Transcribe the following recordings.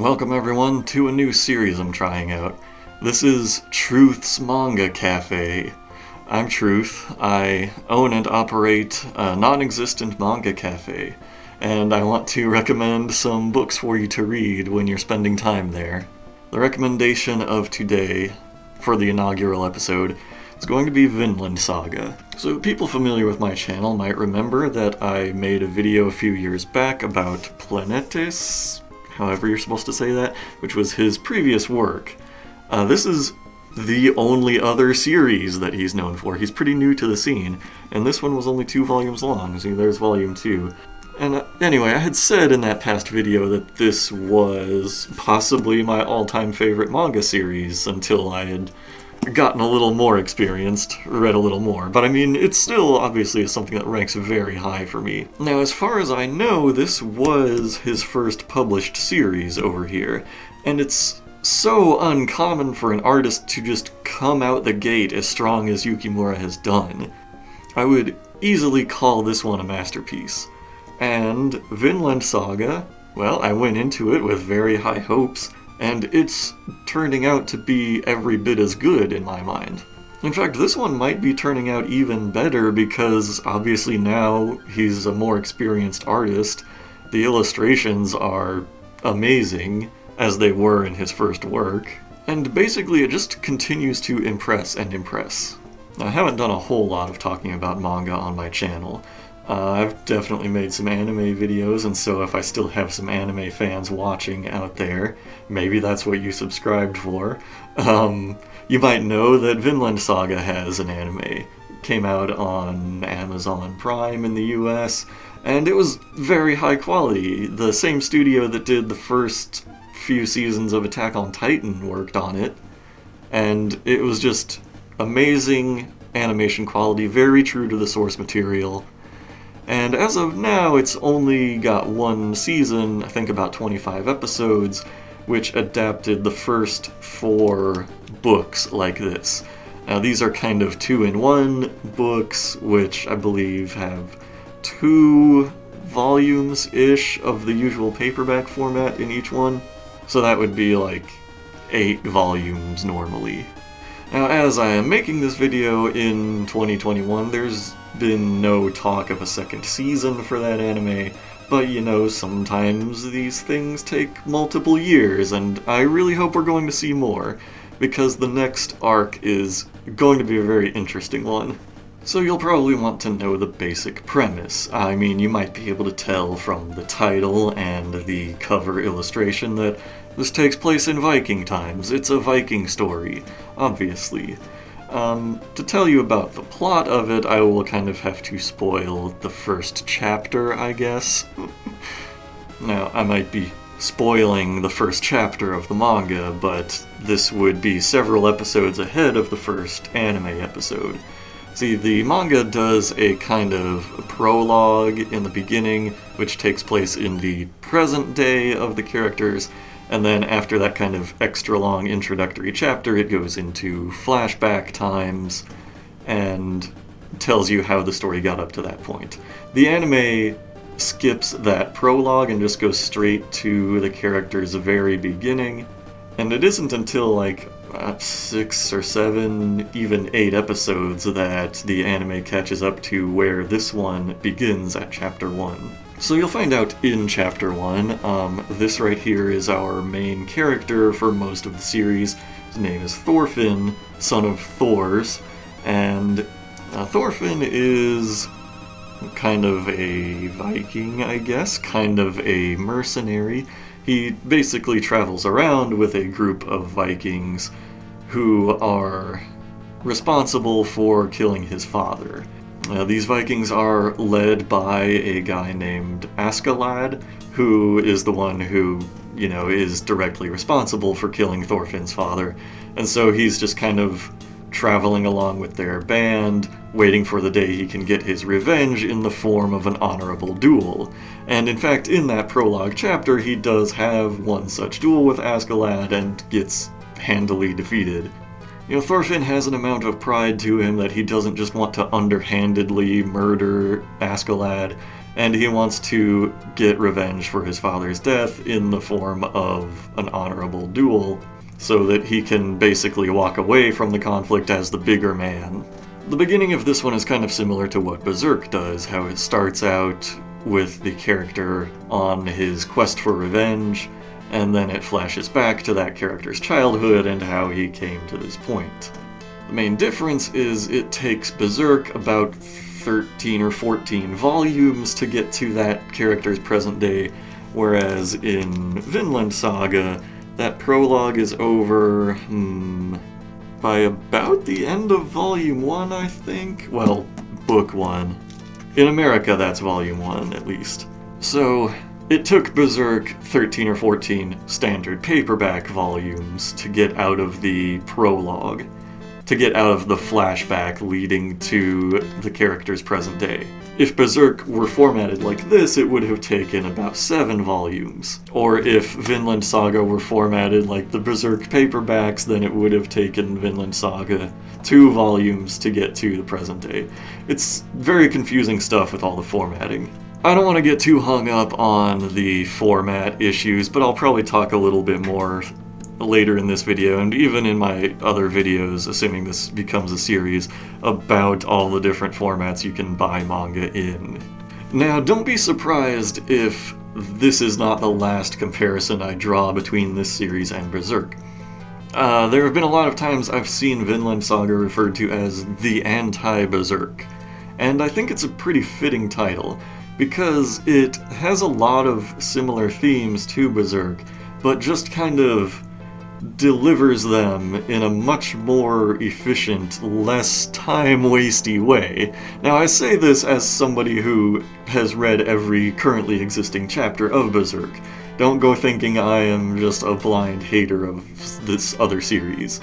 Welcome everyone to a new series I'm trying out. This is Trooth's Manga Cafe. I'm Trooth. I own and operate a non-existent manga cafe, and I want to recommend some books for you to read when you're spending time there. The recommendation of today, for the inaugural episode, is going to be Vinland Saga. So people familiar with my channel might remember that I made a video a few years back about Planetis, however you're supposed to say that, which was his previous work. This is the only other series that he's known for. He's pretty new to the scene, and this one was only 2 volumes long. See, there's volume 2. And anyway, I had said in that past video that this was possibly my all-time favorite manga series until I had gotten a little more experienced, read a little more. But I mean, it still obviously is something that ranks very high for me. Now, as far as I know, this was his first published series over here, and it's so uncommon for an artist to just come out the gate as strong as Yukimura has done. I would easily call this one a masterpiece. And Vinland Saga, well, I went into it with very high hopes, and it's turning out to be every bit as good in my mind. In fact, this one might be turning out even better because obviously now he's a more experienced artist. The illustrations are amazing, as they were in his first work, and basically it just continues to impress and impress. Now, I haven't done a whole lot of talking about manga on my channel. I've definitely made some anime videos, and so if I still have some anime fans watching out there, maybe that's what you subscribed for. You might know that Vinland Saga has an anime. It came out on Amazon Prime in the US, and it was very high quality. The same studio that did the first few seasons of Attack on Titan worked on it, and it was just amazing animation quality, very true to the source material. And as of now, it's only got 1 season, I think about 25 episodes, which adapted the first 4 books like this. Now, these are kind of 2-in-1 books, which I believe have 2 volumes-ish of the usual paperback format in each one. So that would be like 8 volumes normally. Now, as I am making this video in 2021, there's been no talk of a second season for that anime, but you know, sometimes these things take multiple years, and I really hope we're going to see more, because the next arc is going to be a very interesting one. So you'll probably want to know the basic premise. I mean, you might be able to tell from the title and the cover illustration that this takes place in Viking times. It's a Viking story, obviously. To tell you about the plot of it, I will kind of have to spoil the first chapter, I guess. Now, I might be spoiling the first chapter of the manga, but this would be several episodes ahead of the first anime episode. See, the manga does a kind of prologue in the beginning, which takes place in the present day of the characters, and then after that kind of extra long introductory chapter, it goes into flashback times and tells you how the story got up to that point. The anime skips that prologue and just goes straight to the character's very beginning, and it isn't until like 6 or 7, even 8 episodes that the anime catches up to where this one begins at chapter 1. So you'll find out in chapter 1, this right here is our main character for most of the series. His name is Thorfin, son of Thors, and Thorfin is kind of a Viking, I guess, kind of a mercenary. He basically travels around with a group of Vikings who are responsible for killing his father. These Vikings are led by a guy named Askeladd, who is the one who, you know, is directly responsible for killing Thorfinn's father. And so he's just kind of traveling along with their band, waiting for the day he can get his revenge in the form of an honorable duel. And in fact, in that prologue chapter, he does have one such duel with Askeladd and gets handily defeated. You know, Thorfin has an amount of pride to him that he doesn't just want to underhandedly murder Askeladd. and he wants to get revenge for his father's death in the form of an honorable duel, so that he can basically walk away from the conflict as the bigger man. The beginning of this one is kind of similar to what Berserk does, how it starts out with the character on his quest for revenge, and then it flashes back to that character's childhood and how he came to this point. The main difference is it takes Berserk about 13 or 14 volumes to get to that character's present day, whereas in Vinland Saga, that prologue is over, by about the end of Volume 1, I think? Well, Book 1. In America, that's Volume 1, at least. So, it took Berserk 13 or 14 standard paperback volumes to get out of the prologue, to get out of the flashback leading to the character's present day. If Berserk were formatted like this, it would have taken about 7 volumes. Or if Vinland Saga were formatted like the Berserk paperbacks, then it would have taken Vinland Saga 2 volumes to get to the present day. It's very confusing stuff with all the formatting. I don't want to get too hung up on the format issues, but I'll probably talk a little bit more later in this video, and even in my other videos, assuming this becomes a series, about all the different formats you can buy manga in. Now, don't be surprised if this is not the last comparison I draw between this series and Berserk. There have been a lot of times I've seen Vinland Saga referred to as the anti-Berserk, and I think it's a pretty fitting title, because it has a lot of similar themes to Berserk, but just kind of delivers them in a much more efficient, less time-wasty way. Now, I say this as somebody who has read every currently existing chapter of Berserk. Don't go thinking I am just a blind hater of this other series.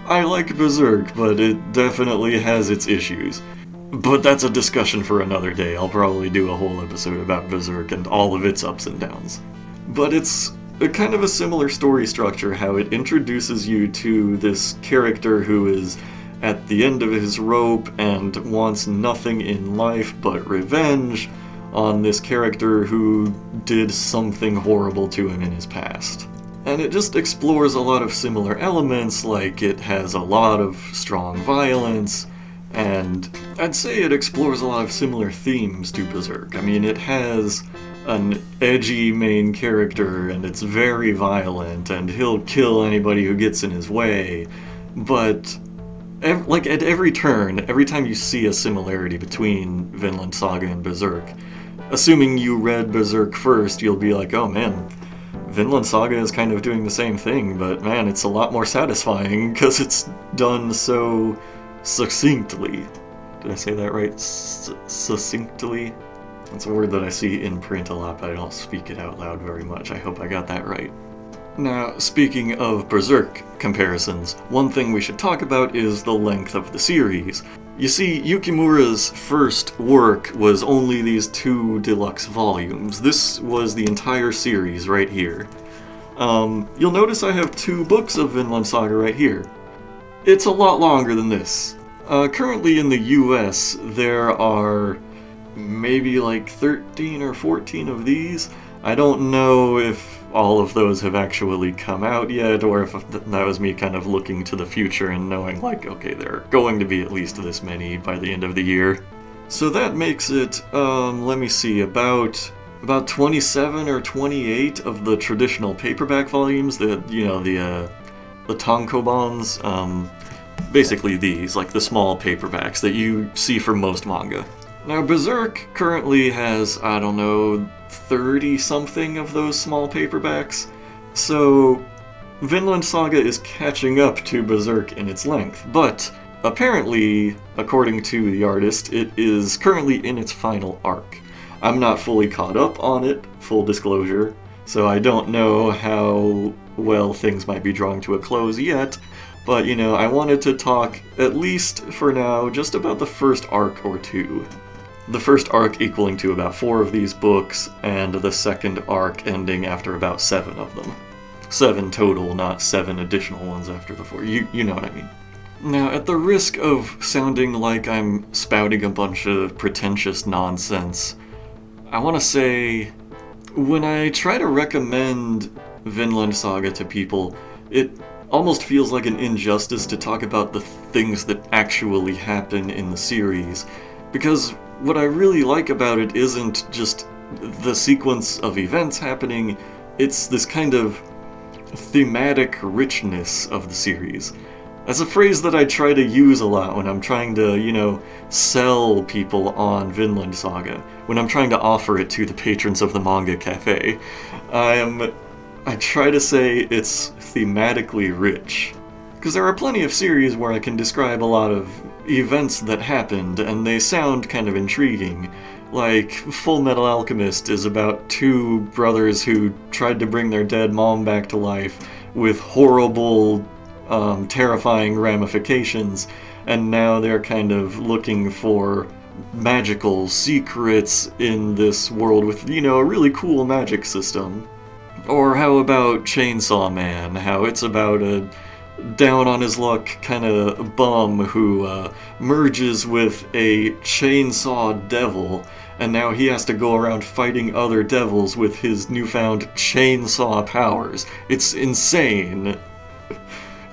I like Berserk, but it definitely has its issues. But that's a discussion for another day. I'll probably do a whole episode about Berserk and all of its ups and downs. But it's kind of a similar story structure, how it introduces you to this character who is at the end of his rope and wants nothing in life but revenge on this character who did something horrible to him in his past. And it just explores a lot of similar elements, like it has a lot of strong violence, and I'd say it explores a lot of similar themes to Berserk. I mean, it has an edgy main character, and it's very violent, and he'll kill anybody who gets in his way, but like at every turn, every time you see a similarity between Vinland Saga and Berserk, assuming you read Berserk first, you'll be like, oh man, Vinland Saga is kind of doing the same thing, but man, it's a lot more satisfying because it's done so succinctly. Did I say that right? Succinctly? That's a word that I see in print a lot, but I don't speak it out loud very much. I hope I got that right. Now, speaking of Berserk comparisons, one thing we should talk about is the length of the series. You see, Yukimura's first work was only these 2 deluxe volumes. This was the entire series right here. You'll notice I have 2 books of Vinland Saga right here. It's a lot longer than this. Currently in the US, there are maybe like 13 or 14 of these. I don't know if all of those have actually come out yet, or if that was me kind of looking to the future and knowing like, okay, there are going to be at least this many by the end of the year. So that makes it, let me see, about 27 or 28 of the traditional paperback volumes, the tankobons, basically these, like the small paperbacks that you see for most manga. Now, Berserk currently has, I don't know, 30-something of those small paperbacks, so Vinland Saga is catching up to Berserk in its length, but apparently, according to the artist, it is currently in its final arc. I'm not fully caught up on it, full disclosure, so I don't know how well things might be drawing to a close yet, but, you know, I wanted to talk, at least for now, just about the first arc or 2. The first arc equaling to about 4 of these books, and the second arc ending after about 7 of them. 7 total, not 7 additional ones after the 4. You know what I mean. Now, at the risk of sounding like I'm spouting a bunch of pretentious nonsense, I want to say, when I try to recommend Vinland Saga to people, it almost feels like an injustice to talk about the things that actually happen in the series, because what I really like about it isn't just the sequence of events happening, it's this kind of thematic richness of the series. That's a phrase that I try to use a lot when I'm trying to, sell people on Vinland Saga, when I'm trying to offer it to the patrons of the Manga Cafe. I try to say it's thematically rich. Because there are plenty of series where I can describe a lot of events that happened, and they sound kind of intriguing. Like, Full Metal Alchemist is about two brothers who tried to bring their dead mom back to life with horrible, terrifying ramifications, and now they're kind of looking for magical secrets in this world with, a really cool magic system. Or how about Chainsaw Man, how it's about a down-on-his-luck kind of bum who merges with a chainsaw devil, and now he has to go around fighting other devils with his newfound chainsaw powers. It's insane.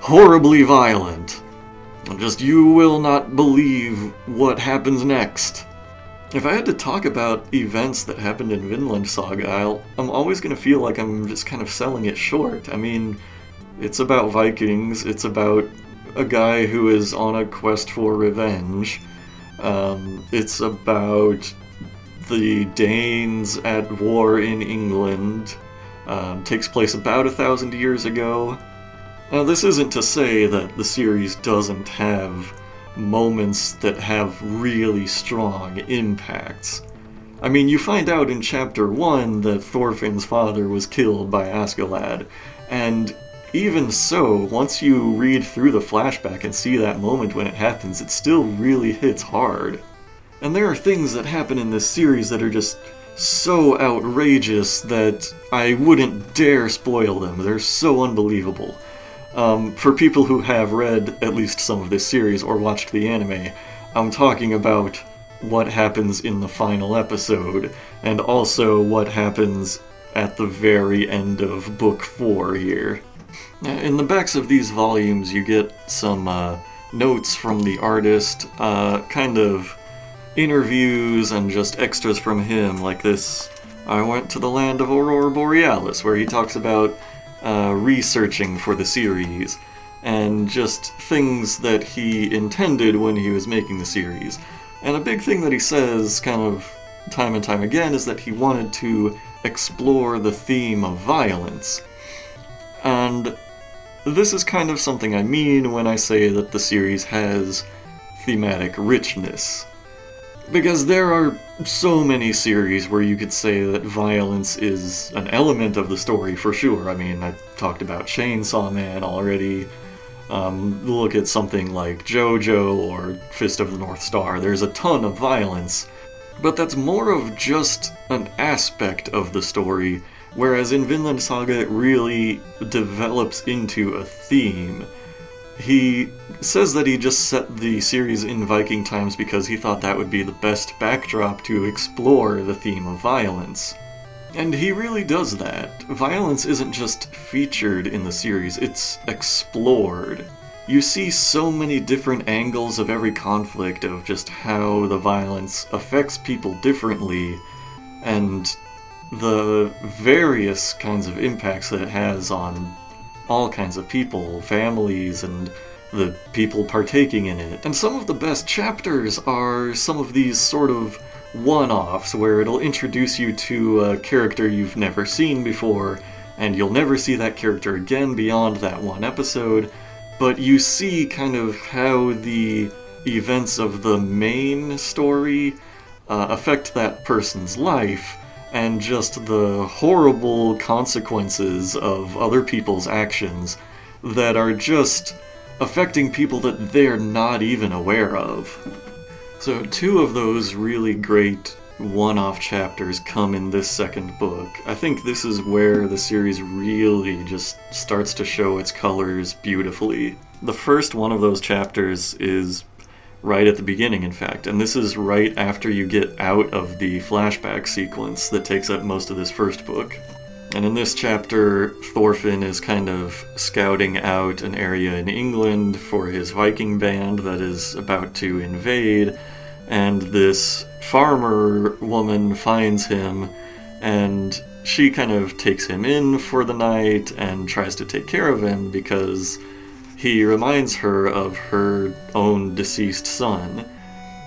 Horribly violent. Just, you will not believe what happens next. If I had to talk about events that happened in Vinland Saga, I'm always going to feel like I'm just kind of selling it short. I mean, it's about Vikings, it's about a guy who is on a quest for revenge, it's about the Danes at war in England, takes place about 1,000 years ago. Now, this isn't to say that the series doesn't have moments that have really strong impacts. I mean, you find out in Chapter 1 that Thorfin's father was killed by Askeladd, and even so, once you read through the flashback and see that moment when it happens, it still really hits hard. And there are things that happen in this series that are just so outrageous that I wouldn't dare spoil them. They're so unbelievable. For people who have read at least some of this series or watched the anime, I'm talking about what happens in the final episode, and also what happens at the very end of Book 4 here. In the backs of these volumes you get some notes from the artist, kind of interviews and just extras from him, like this I went to the land of Aurora Borealis, where he talks about researching for the series, and just things that he intended when he was making the series. And a big thing that he says kind of time and time again is that he wanted to explore the theme of violence. And this is kind of something I mean when I say that the series has thematic richness. Because there are so many series where you could say that violence is an element of the story for sure. I mean, I talked about Chainsaw Man already. Look at something like JoJo or Fist of the North Star. There's a ton of violence. But that's more of just an aspect of the story, whereas in Vinland Saga it really develops into a theme. He says that he just set the series in Viking times because he thought that would be the best backdrop to explore the theme of violence. And he really does that. Violence isn't just featured in the series, it's explored. You see so many different angles of every conflict, of just how the violence affects people differently, and the various kinds of impacts that it has on all kinds of people, families, and the people partaking in it. And some of the best chapters are some of these sort of one-offs, where it'll introduce you to a character you've never seen before, and you'll never see that character again beyond that one episode, but you see kind of how the events of the main story affect that person's life, and just the horrible consequences of other people's actions that are just affecting people that they're not even aware of. So 2 of those really great one-off chapters come in this second book. I think this is where the series really just starts to show its colors beautifully. The first one of those chapters is right at the beginning, in fact. And this is right after you get out of the flashback sequence that takes up most of this first book. And in this chapter, Thorfin is kind of scouting out an area in England for his Viking band that is about to invade, and this farmer woman finds him, and she kind of takes him in for the night and tries to take care of him because he reminds her of her own deceased son.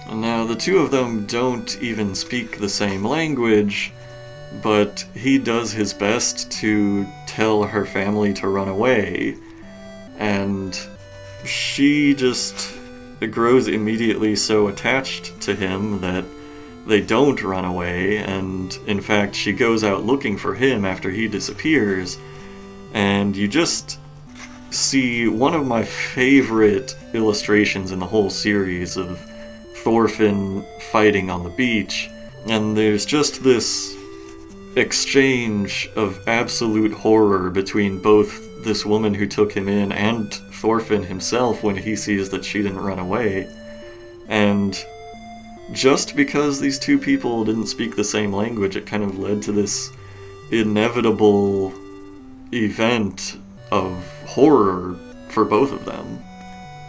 And now the two of them don't even speak the same language, but he does his best to tell her family to run away, and she just grows immediately so attached to him that they don't run away, and in fact she goes out looking for him after he disappears, and you just see one of my favorite illustrations in the whole series of Thorfin fighting on the beach, and there's just this exchange of absolute horror between both this woman who took him in and Thorfin himself when he sees that she didn't run away. And just because these two people didn't speak the same language, it kind of led to this inevitable event of horror for both of them.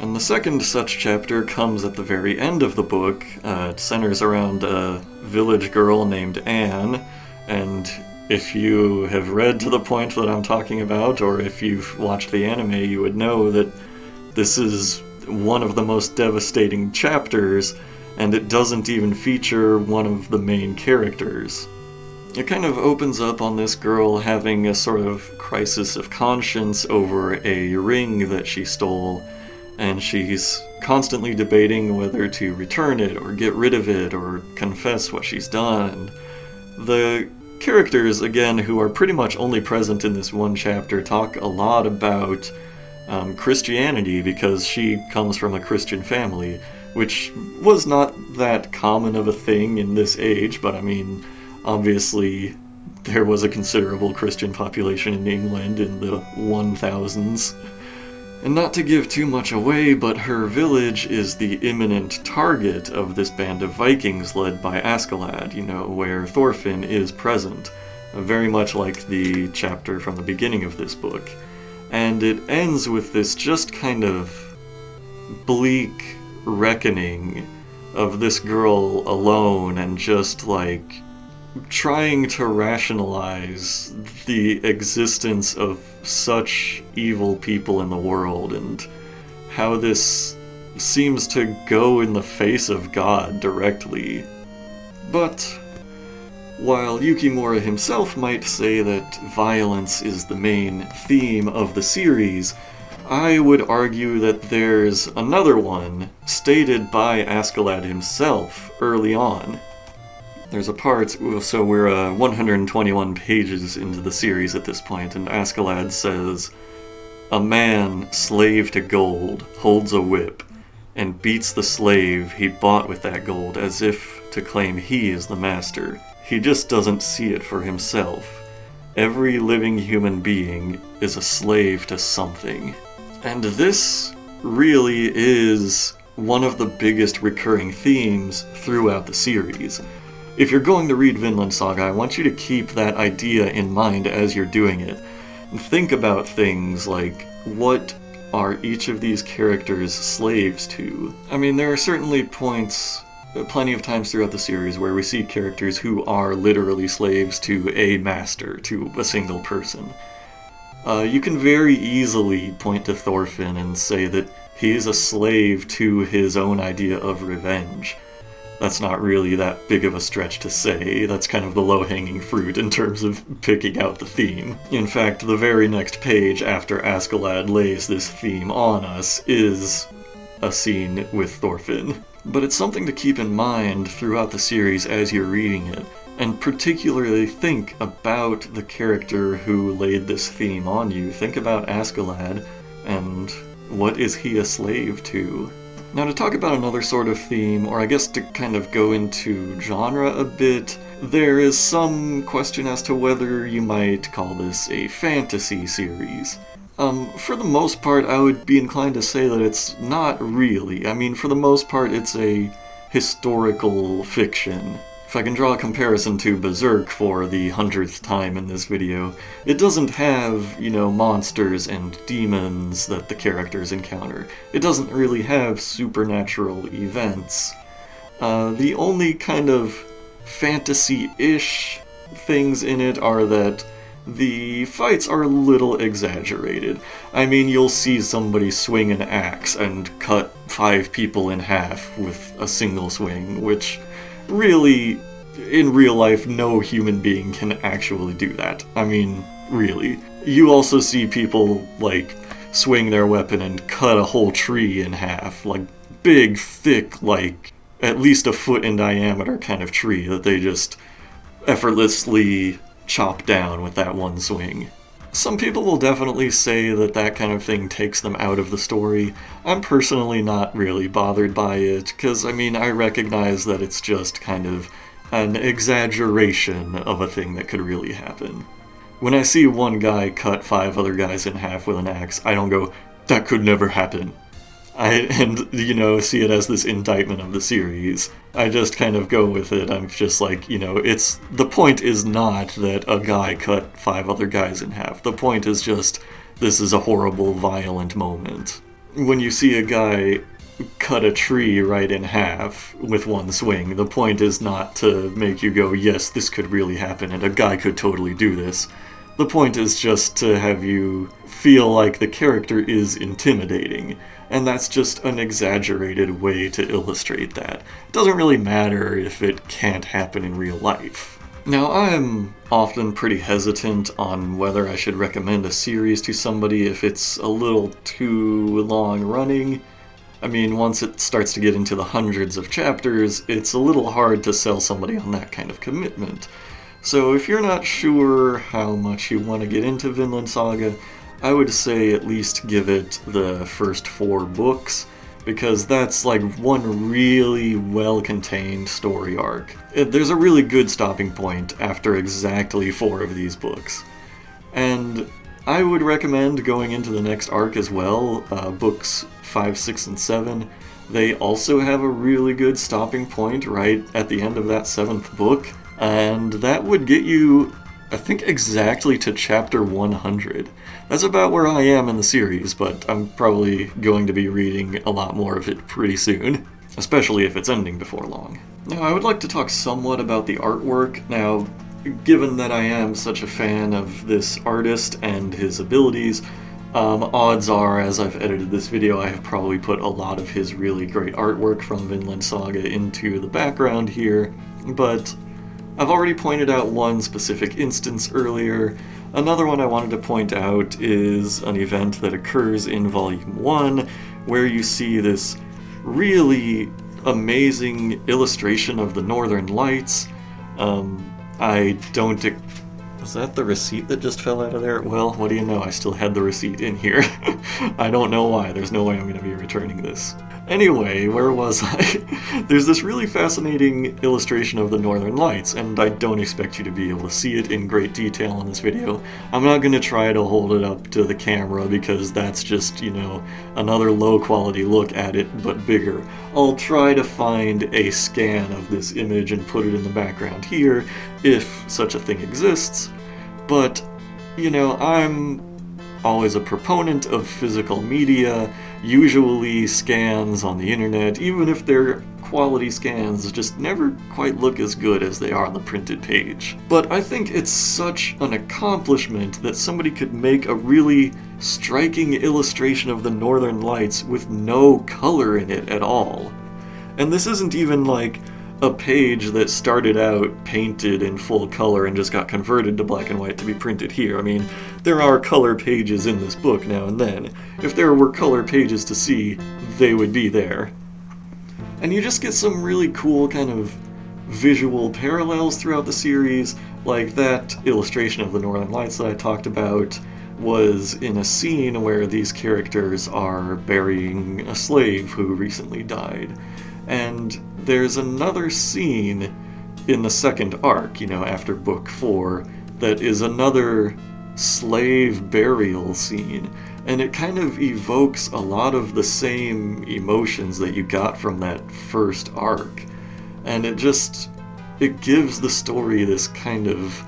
And the second such chapter comes at the very end of the book. It centers around a village girl named Anne, and if you have read to the point that I'm talking about, or if you've watched the anime, you would know that this is one of the most devastating chapters, and it doesn't even feature one of the main characters. It kind of opens up on this girl having a sort of crisis of conscience over a ring that she stole, and she's constantly debating whether to return it, or get rid of it, or confess what she's done. The characters, again, who are pretty much only present in this one chapter, talk a lot about Christianity, because she comes from a Christian family, which was not that common of a thing in this age, but I mean, obviously there was a considerable Christian population in England in the 1000s. And not to give too much away, but her village is the imminent target of this band of Vikings led by Askeladd, where Thorfin is present, very much like the chapter from the beginning of this book. And it ends with this just kind of bleak reckoning of this girl alone and just like trying to rationalize the existence of such evil people in the world, and how this seems to go in the face of God directly. But while Yukimura himself might say that violence is the main theme of the series, I would argue that there's another one stated by Askeladd himself early on. There's a part, so we're 121 pages into the series at this point, and Askeladd says, "A man, slave to gold, holds a whip, and beats the slave he bought with that gold as if to claim he is the master. He just doesn't see it for himself. Every living human being is a slave to something." And this really is one of the biggest recurring themes throughout the series. If you're going to read Vinland Saga, I want you to keep that idea in mind as you're doing it. And think about things like, what are each of these characters slaves to? I mean, there are certainly points, plenty of times throughout the series, where we see characters who are literally slaves to a master, to a single person. You can very easily point to Thorfin and say that he's a slave to his own idea of revenge. That's not really that big of a stretch to say. That's kind of the low-hanging fruit in terms of picking out the theme. In fact, the very next page after Askeladd lays this theme on us is a scene with Thorfin. But it's something to keep in mind throughout the series as you're reading it, and particularly think about the character who laid this theme on you. Think about Askeladd, and what is he a slave to? Now, to talk about another sort of theme, or I guess to kind of go into genre a bit, there is some question as to whether you might call this a fantasy series. For the most part, I would be inclined to say that it's not really. I mean, for the most part, it's a historical fiction. If I can draw a comparison to Berserk for the 100th time in this video, it doesn't have, monsters and demons that the characters encounter. It doesn't really have supernatural events. The only kind of fantasy-ish things in it are that the fights are a little exaggerated. I mean, you'll see somebody swing an axe and cut 5 people in half with a single swing, which really, in real life, no human being can actually do that. I mean, really. You also see people, swing their weapon and cut a whole tree in half, big, thick, at least a foot in diameter kind of tree that they just effortlessly chop down with that one swing. Some people will definitely say that that kind of thing takes them out of the story. I'm personally not really bothered by it, because, I recognize that it's just kind of an exaggeration of a thing that could really happen. When I see one guy cut 5 other guys in half with an axe, I don't go, that could never happen. See it as this indictment of the series. I just kind of go with it. I'm just the point is not that a guy cut 5 other guys in half. The point is just, this is a horrible, violent moment. When you see a guy cut a tree right in half with one swing, the point is not to make you go, yes, this could really happen, and a guy could totally do this. The point is just to have you feel like the character is intimidating, and that's just an exaggerated way to illustrate that. It doesn't really matter if it can't happen in real life. Now, I'm often pretty hesitant on whether I should recommend a series to somebody if it's a little too long running. Once it starts to get into the hundreds of chapters, it's a little hard to sell somebody on that kind of commitment. So if you're not sure how much you want to get into Vinland Saga, I would say at least give it the first 4 books, because that's one really well-contained story arc. There's a really good stopping point after exactly 4 of these books. And I would recommend going into the next arc as well, books 5, 6, and 7. They also have a really good stopping point right at the end of that 7th book, and that would get you, I think, exactly to chapter 100. That's about where I am in the series, but I'm probably going to be reading a lot more of it pretty soon, especially if it's ending before long. Now, I would like to talk somewhat about the artwork. Now, given that I am such a fan of this artist and his abilities, odds are, as I've edited this video, I have probably put a lot of his really great artwork from Vinland Saga into the background here, but I've already pointed out one specific instance earlier. Another one I wanted to point out is an event that occurs in Volume 1, where you see this really amazing illustration of the Northern Lights. Was that the receipt that just fell out of there? Well, what do you know, I still had the receipt in here. I don't know why, there's no way I'm going to be returning this. Anyway, where was I? There's this really fascinating illustration of the Northern Lights, and I don't expect you to be able to see it in great detail in this video. I'm not going to try to hold it up to the camera because that's just, another low-quality look at it, but bigger. I'll try to find a scan of this image and put it in the background here, if such a thing exists. But, I'm always a proponent of physical media. Usually scans on the internet, even if they're quality scans, just never quite look as good as they are on the printed page. But I think it's such an accomplishment that somebody could make a really striking illustration of the Northern Lights with no color in it at all. And this isn't even a page that started out painted in full color and just got converted to black and white to be printed here. There are color pages in this book now and then. If there were color pages to see, they would be there. And you just get some really cool kind of visual parallels throughout the series, like that illustration of the Northern Lights that I talked about was in a scene where these characters are burying a slave who recently died. And there's another scene in the second arc, after book 4, that is another slave burial scene. and it kind of evokes a lot of the same emotions that you got from that first arc. And it gives the story this kind of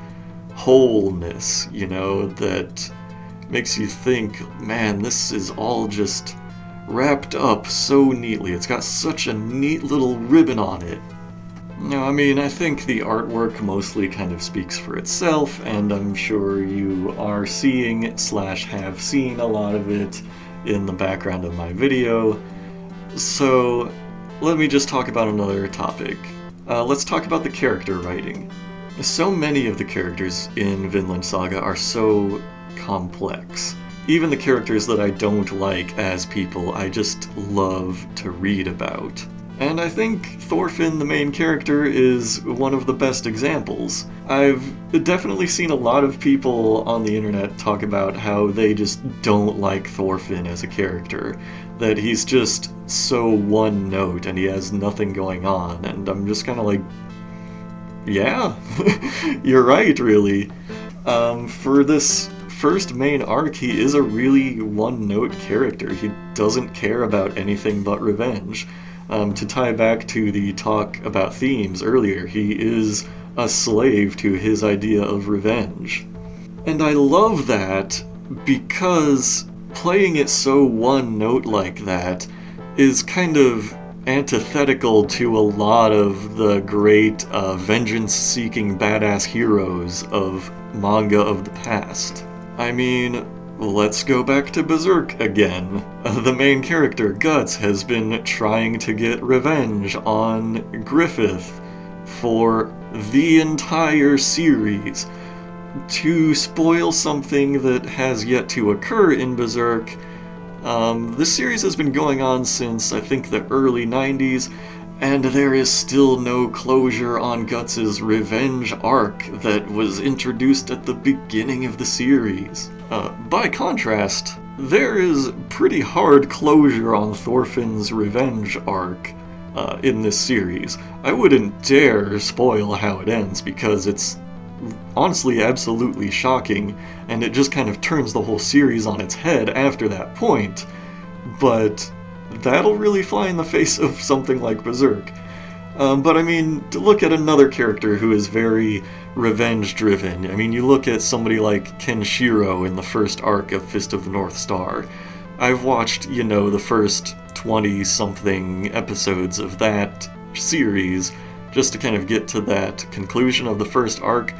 wholeness, you know, that makes you think, man, this is all just wrapped up so neatly. It's got such a neat little ribbon on it. Now, I mean, I think the artwork mostly kind of speaks for itself, and I'm sure you are seeing / have seen a lot of it in the background of my video. So, let me just talk about another topic. Let's talk about the character writing. So many of the characters in Vinland Saga are so complex. Even the characters that I don't like as people, I just love to read about. And I think Thorfin, the main character, is one of the best examples. I've definitely seen a lot of people on the internet talk about how they just don't like Thorfin as a character, that he's just so one note and he has nothing going on, and I'm just kind of like, yeah, you're right, really. For this first main arc, he is a really one-note character. He doesn't care about anything but revenge. To tie back to the talk about themes earlier, he is a slave to his idea of revenge. And I love that because playing it so one-note like that is kind of antithetical to a lot of the great vengeance-seeking badass heroes of manga of the past. I mean, let's go back to Berserk again. The main character, Guts, has been trying to get revenge on Griffith for the entire series. To spoil something that has yet to occur in Berserk, this series has been going on since, I think, the early 90s, and there is still no closure on Guts' revenge arc that was introduced at the beginning of the series. By contrast, there is pretty hard closure on Thorfinn's revenge arc in this series. I wouldn't dare spoil how it ends because it's honestly absolutely shocking, and it just kind of turns the whole series on its head after that point. But that'll really fly in the face of something like Berserk. But I mean, to look at another character who is very revenge-driven, I mean, you look at somebody like Kenshiro in the first arc of Fist of the North Star. I've watched, you know, the first 20-something episodes of that series just to kind of get to that conclusion of the first arc,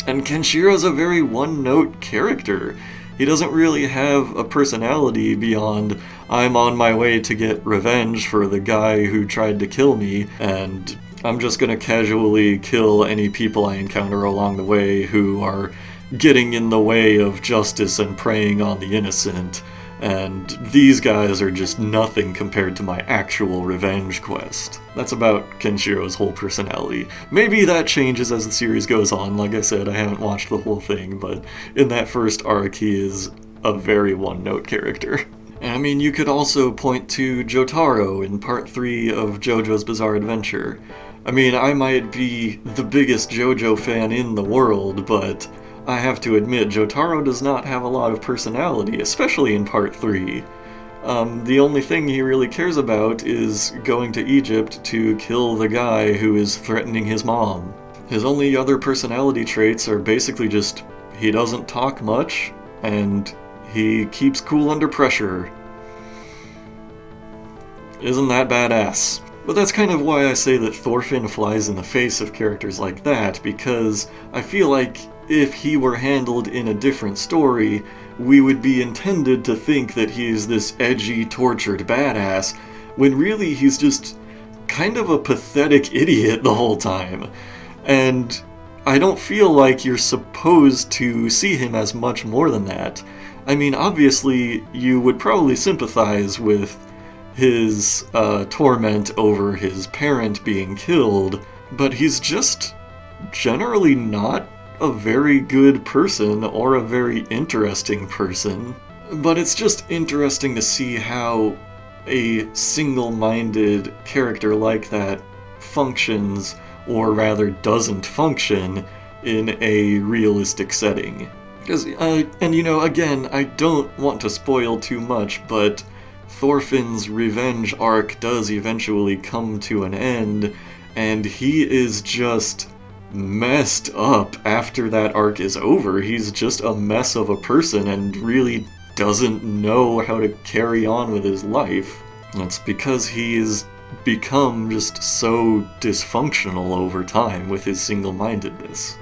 and Kenshiro's a very one-note character. He doesn't really have a personality beyond, I'm on my way to get revenge for the guy who tried to kill me, and I'm just gonna casually kill any people I encounter along the way who are getting in the way of justice and preying on the innocent, and these guys are just nothing compared to my actual revenge quest. That's about Kenshiro's whole personality. Maybe that changes as the series goes on. Like I said, I haven't watched the whole thing, but in that first arc, he is a very one-note character. And I mean, you could also point to Jotaro in Part 3 of JoJo's Bizarre Adventure. I mean, I might be the biggest JoJo fan in the world, but I have to admit, Jotaro does not have a lot of personality, especially in Part 3. The only thing he really cares about is going to Egypt to kill the guy who is threatening his mom. His only other personality traits are basically just, he doesn't talk much, and he keeps cool under pressure. Isn't that badass? But that's kind of why I say that Thorfin flies in the face of characters like that, because I feel like if he were handled in a different story, we would be intended to think that he's this edgy, tortured badass, when really he's just kind of a pathetic idiot the whole time. And I don't feel like you're supposed to see him as much more than that. I mean, obviously, you would probably sympathize with his torment over his parent being killed, but he's just generally not a very good person or a very interesting person. But it's just interesting to see how a single-minded character like that functions, or rather doesn't function, in a realistic setting. And again, I don't want to spoil too much, but Thorfin's revenge arc does eventually come to an end, and he is just messed up after that arc is over. He's just a mess of a person and really doesn't know how to carry on with his life. It's because he's become just so dysfunctional over time with his single-mindedness.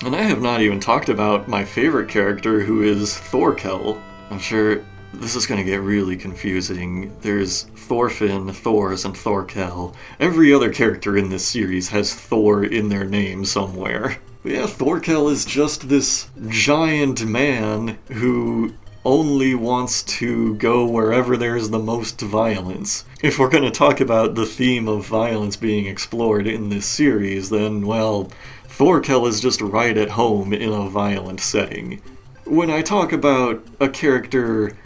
And I have not even talked about my favorite character, who is Thor Kell. I'm sure this is going to get really confusing. There's Thorfin, Thors, and Thor Kell. Every other character in this series has Thor in their name somewhere. But yeah, Thor Kell is just this giant man who only wants to go wherever there's the most violence. If we're going to talk about the theme of violence being explored in this series, then, well, Thor Kell is just right at home in a violent setting. When I talk about a character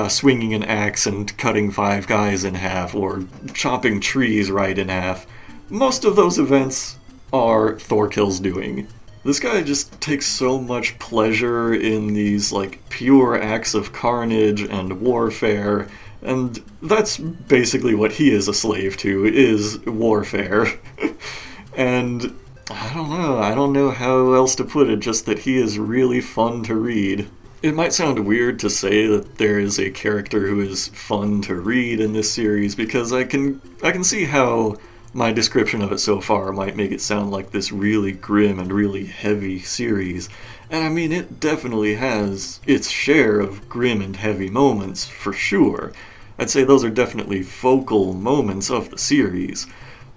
swinging an axe and cutting 5 guys in half, or chopping trees right in half, most of those events are Thor Kell's doing. This guy just takes so much pleasure in these, pure acts of carnage and warfare, and that's basically what he is a slave to, is warfare. And I don't know how else to put it, just that he is really fun to read. It might sound weird to say that there is a character who is fun to read in this series, because I can see how my description of it so far might make it sound like this really grim and really heavy series. And I mean, it definitely has its share of grim and heavy moments, for sure. I'd say those are definitely focal moments of the series.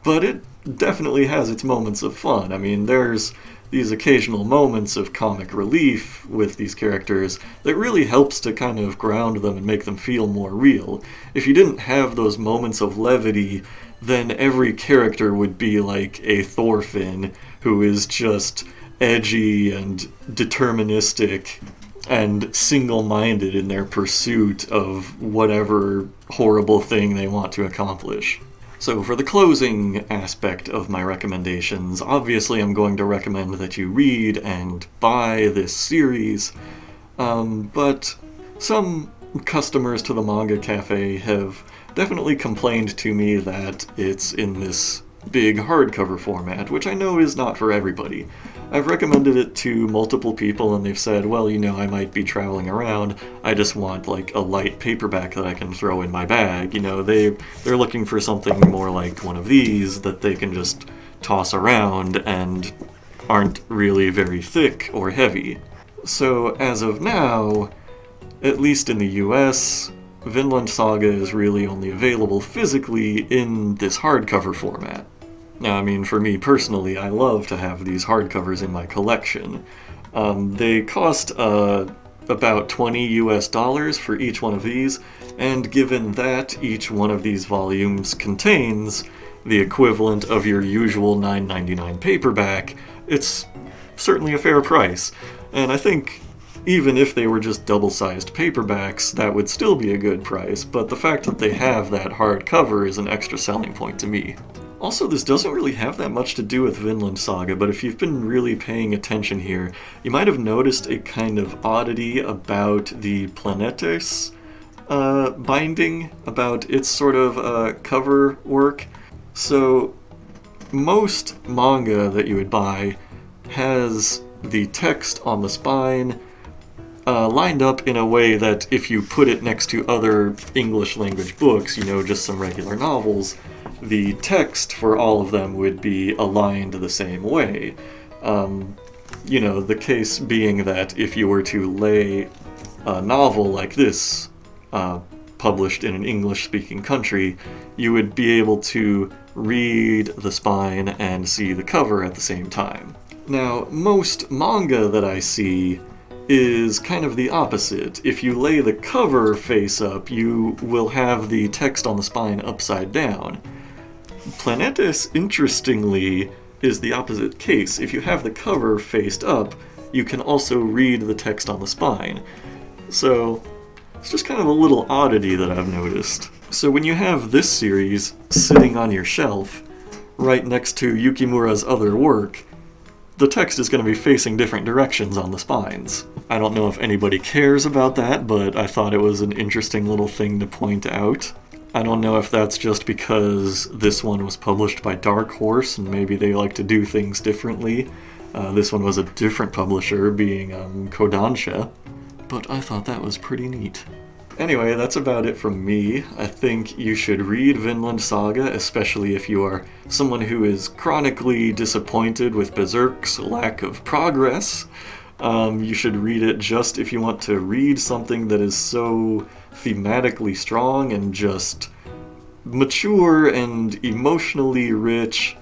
But it definitely has its moments of fun. I mean, there's these occasional moments of comic relief with these characters that really helps to kind of ground them and make them feel more real. If you didn't have those moments of levity, then every character would be like a Thorfin, who is just edgy and deterministic and single-minded in their pursuit of whatever horrible thing they want to accomplish. So for the closing aspect of my recommendations, obviously I'm going to recommend that you read and buy this series, but some customers to the Manga Cafe have definitely complained to me that it's in this big hardcover format, which I know is not for everybody. I've recommended it to multiple people and they've said, well, I might be traveling around, I just want a light paperback that I can throw in my bag. They're looking for something more like one of these that they can just toss around and aren't really very thick or heavy. So as of now, at least in the US, Vinland Saga is really only available physically in this hardcover format. Now, I mean, for me personally, I love to have these hardcovers in my collection. They cost about $20 for each one of these, and given that each one of these volumes contains the equivalent of your usual $9.99 paperback, it's certainly a fair price. And I think even if they were just double-sized paperbacks, that would still be a good price, but the fact that they have that hardcover is an extra selling point to me. Also, this doesn't really have that much to do with Vinland Saga, but if you've been really paying attention here, you might have noticed a kind of oddity about the Planetes binding, about its sort of cover work. So, most manga that you would buy has the text on the spine lined up in a way that if you put it next to other English language books, just some regular novels, the text for all of them would be aligned the same way. The case being that if you were to lay a novel like this, published in an English-speaking country, you would be able to read the spine and see the cover at the same time. Now, most manga that I see is kind of the opposite. If you lay the cover face up, you will have the text on the spine upside down. Planetes, interestingly, is the opposite case. If you have the cover faced up, you can also read the text on the spine. So, it's just kind of a little oddity that I've noticed. So when you have this series sitting on your shelf, right next to Yukimura's other work, the text is going to be facing different directions on the spines. I don't know if anybody cares about that, but I thought it was an interesting little thing to point out. I don't know if that's just because this one was published by Dark Horse and maybe they like to do things differently. This one was a different publisher, being Kodansha, but I thought that was pretty neat. Anyway, that's about it from me. I think you should read Vinland Saga, especially if you are someone who is chronically disappointed with Berserk's lack of progress. You should read it just if you want to read something that is so thematically strong and just mature and emotionally rich,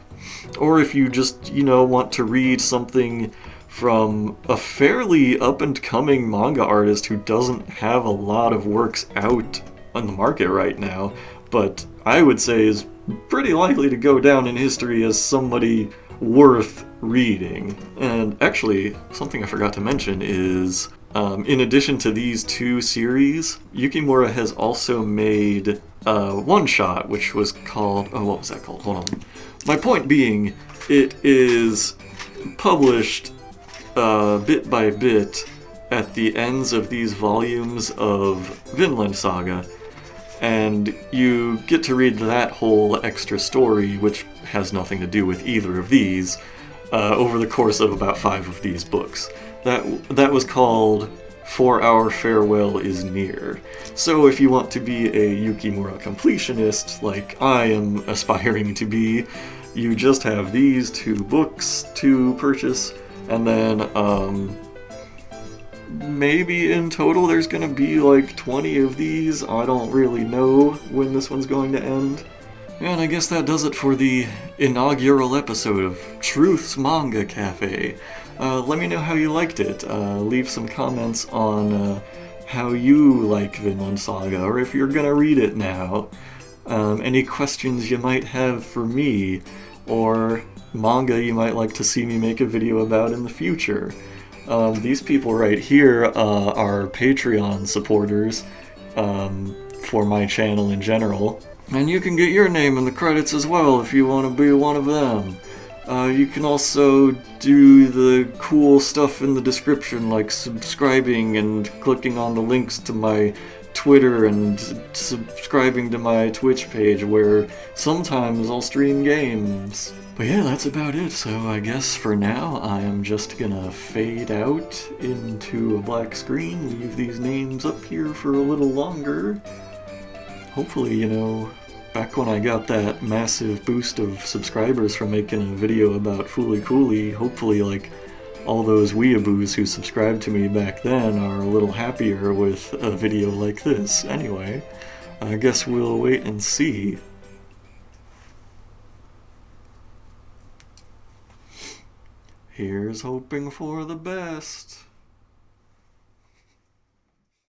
or if you just, want to read something from a fairly up-and-coming manga artist who doesn't have a lot of works out on the market right now, but I would say is pretty likely to go down in history as somebody worth reading. And actually, something I forgot to mention is, in addition to these two series, Yukimura has also made a one-shot, which was called... Oh, what was that called? Hold on. My point being, it is published bit by bit at the ends of these volumes of Vinland Saga, and you get to read that whole extra story, which has nothing to do with either of these, over the course of about 5 of these books. That was called For Our Farewell Is Near. So if you want to be a Yukimura completionist, like I am aspiring to be, you just have these 2 books to purchase, and then maybe in total there's gonna be like 20 of these. I don't really know when this one's going to end. And I guess that does it for the inaugural episode of Trooth's Manga Cafe. Let me know how you liked it. Leave some comments on how you like Vinland Saga, or if you're gonna read it now. Any questions you might have for me, or manga you might like to see me make a video about in the future. These people right here are Patreon supporters for my channel in general, and you can get your name in the credits as well if you want to be one of them. You can also do the cool stuff in the description, like subscribing and clicking on the links to my Twitter and subscribing to my Twitch page, where sometimes I'll stream games. But yeah, that's about it, so I guess for now I am just gonna fade out into a black screen, leave these names up here for a little longer. Hopefully, back when I got that massive boost of subscribers from making a video about Fooly Cooly, hopefully, all those weeaboos who subscribed to me back then are a little happier with a video like this. Anyway, I guess we'll wait and see. Here's hoping for the best.